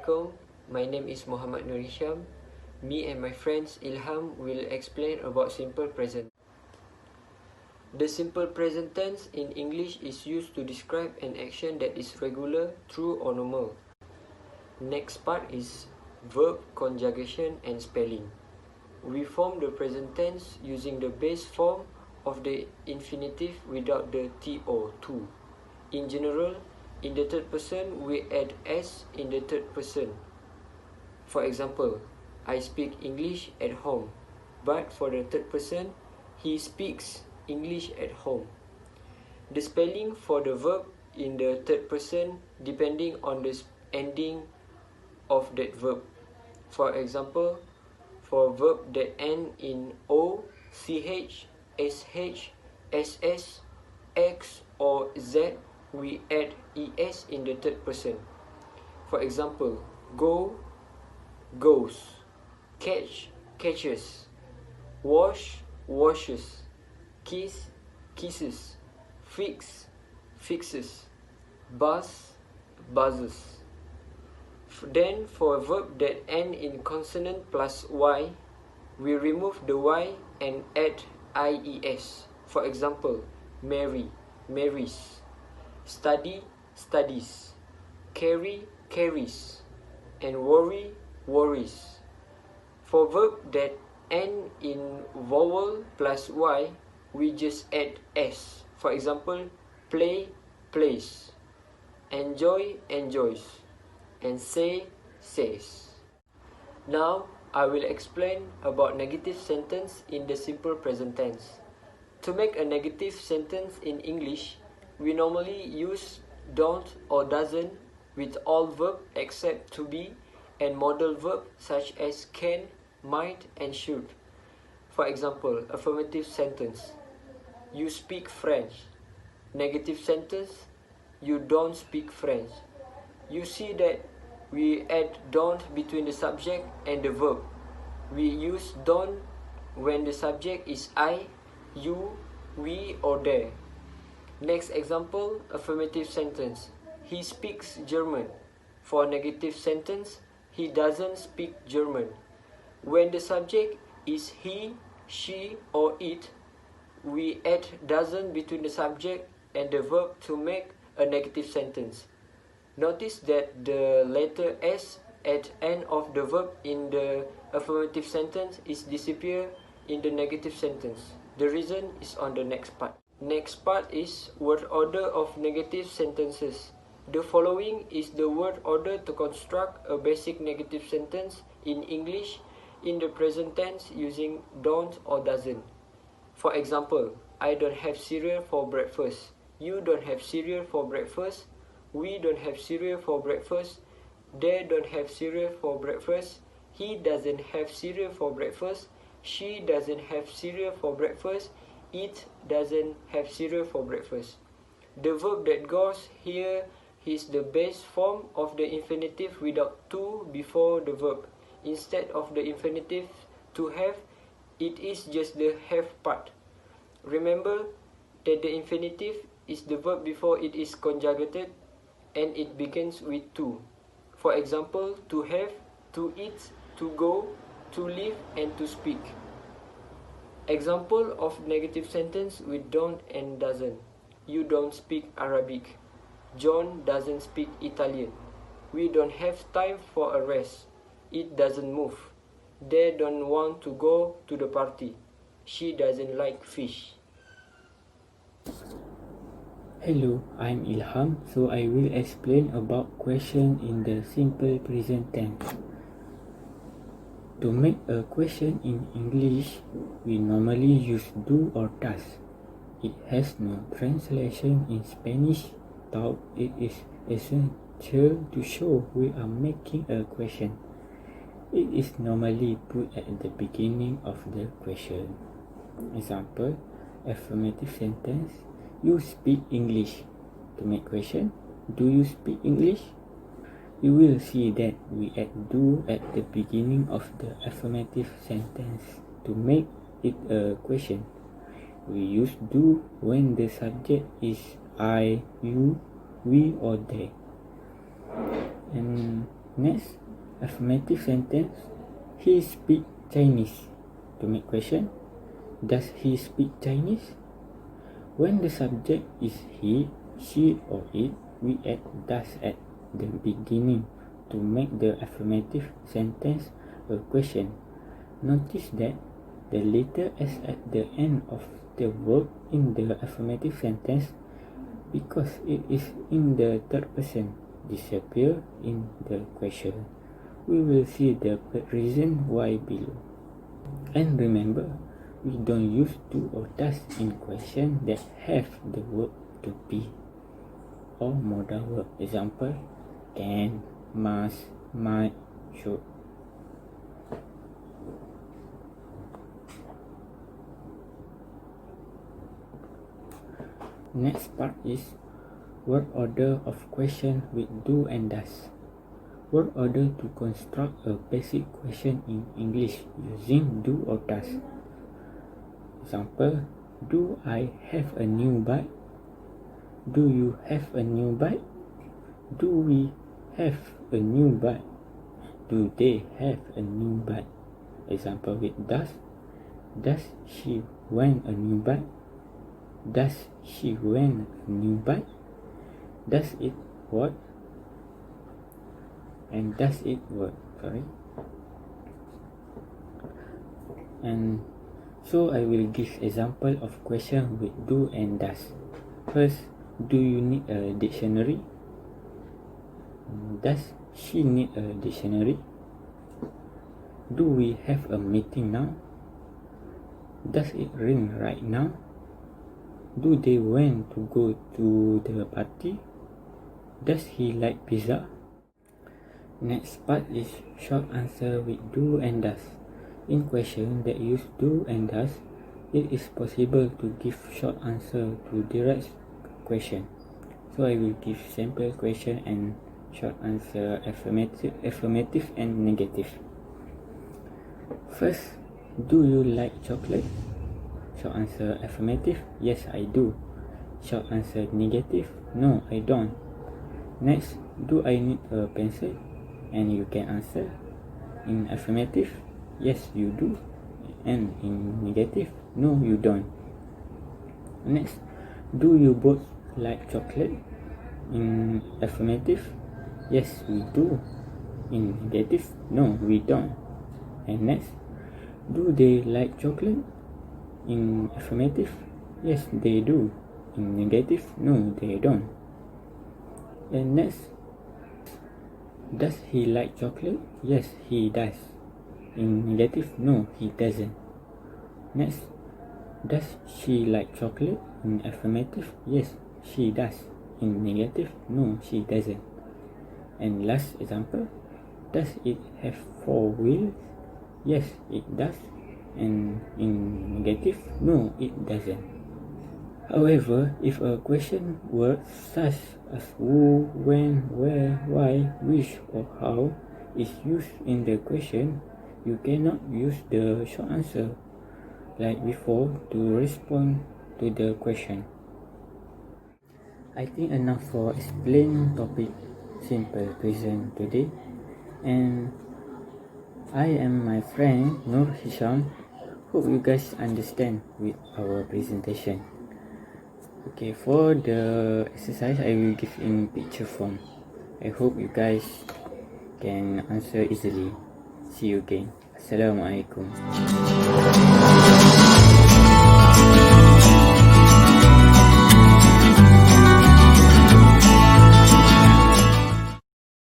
Assalamualaikum. My name is Muhammad Nur Hisham. Me and my friends Ilham will explain about simple present. The simple present tense in English is used to describe an action that is regular, true or normal. Next part is verb, conjugation and spelling. We form the present tense using the base form of the infinitive without the to. In general, in the third person, we add s in the third person. For example, I speak English at home, but for the third person, he speaks English at home. The spelling for the verb in the third person depending on the ending of that verb. For example, for verb that end in o, ch, sh, ss, x or z, we add es in the third person. For example, go, goes, catch, catches, wash, washes, kiss, kisses, fix, fixes, buzz, buzzes. Then for a verb that end in consonant plus y, we remove the y and add ies. For example, marry, marries, study, studies, carry, carries, and worry, worries. For verb that end in vowel plus y, we just add s. For example, play, plays, enjoy, enjoys, and say, says. Now, I will explain about negative sentence in the simple present tense. To make a negative sentence in English, we normally use don't or doesn't with all verb except to be and modal verb such as can, might, and should. For example, affirmative sentence: you speak French. Negative sentence: you don't speak French. You see that we add don't between the subject and the verb. We use don't when the subject is I, you, we, or they. Next example, affirmative sentence: he speaks German. For negative sentence, he doesn't speak German. When the subject is he, she, or it, we add doesn't between the subject and the verb to make a negative sentence. Notice that the letter s at end of the verb in the affirmative sentence is disappear in the negative sentence. The reason is on the next part. Next part is word order of negative sentences. The following is the word order to construct a basic negative sentence in English in the present tense using don't or doesn't. For example, I don't have cereal for breakfast. You don't have cereal for breakfast. We don't have cereal for breakfast. They don't have cereal for breakfast. He doesn't have cereal for breakfast. She doesn't have cereal for breakfast. It doesn't have cereal for breakfast. The verb that goes here is the base form of the infinitive without to before the verb. Instead of the infinitive to have, it is just the have part. Remember that the infinitive is the verb before it is conjugated and it begins with to. For example, to have, to eat, to go, to live, and to speak. Example of negative sentence with don't and doesn't. You don't speak Arabic. John doesn't speak Italian. We don't have time for a rest. It doesn't move. They don't want to go to the party. She doesn't like fish. Hello, I'm Ilham, so I will explain about question in the simple present tense. To make a question in English, we normally use do or does. It has no translation in Spanish, though it is essential to show we are making a question. It is normally put at the beginning of the question. Example, affirmative sentence: you speak English. To make question, do you speak English? You will see that we add do at the beginning of the affirmative sentence to make it a question. We use do when the subject is I, you, we, or they. And Next, affirmative sentence. He speak Chinese. To make question, does he speak Chinese? When the subject is he, she or it, we add does at the beginning to make the affirmative sentence a question. Notice that the letter S at the end of the verb in the affirmative sentence, because it is in the third person, disappear in the question. We will see the reason why below. And remember, we don't use do or does in question that have the verb to be or modal verb. Example, can, must, might, should. Next part is word order of question with do and does. Word order to construct a basic question in English using do or does. Example, do I have a new bike? Do you have a new bike? Do we have a new bike? Do they have a new bike? Example with does. Does she want a new bike? Does she want a new bike? Does it work? And does it work? And so I will give example of question with do and does. First, do you need a dictionary? Does she need a dictionary? Do we have a meeting now? Does it rain right now? Do they want to go to the party? Does he like pizza? Next part is short answer with do and does. In question that use do and does, it is possible to give short answer to direct question. So I will give sample question and short answer, affirmative and negative. First, do you like chocolate? Short answer affirmative, yes I do. Short answer negative, no I don't. Next, do I need a pencil? And you can answer in affirmative, yes you do, and in negative, no you don't. Next, do you both like chocolate? In affirmative, yes we do. In negative, no we don't. And next, do they like chocolate? In affirmative, yes they do. In negative, no they don't. And next, does he like chocolate? Yes he does. In negative, no he doesn't. Next, does she like chocolate? In affirmative, yes she does. In negative, no she doesn't. And last example, does it have 4 wheels? Yes it does. And in negative, no it doesn't. However, if a question word such as who, when, where, why, which or how is used in the question, you cannot use the short answer like before to respond to the question. I think enough for explaining topic simple present today, and I am my friend Nur Hisham. Hope you guys understand with our presentation. Okay, for the exercise I will give in picture form. I hope you guys can answer easily. See you again. Assalamualaikum.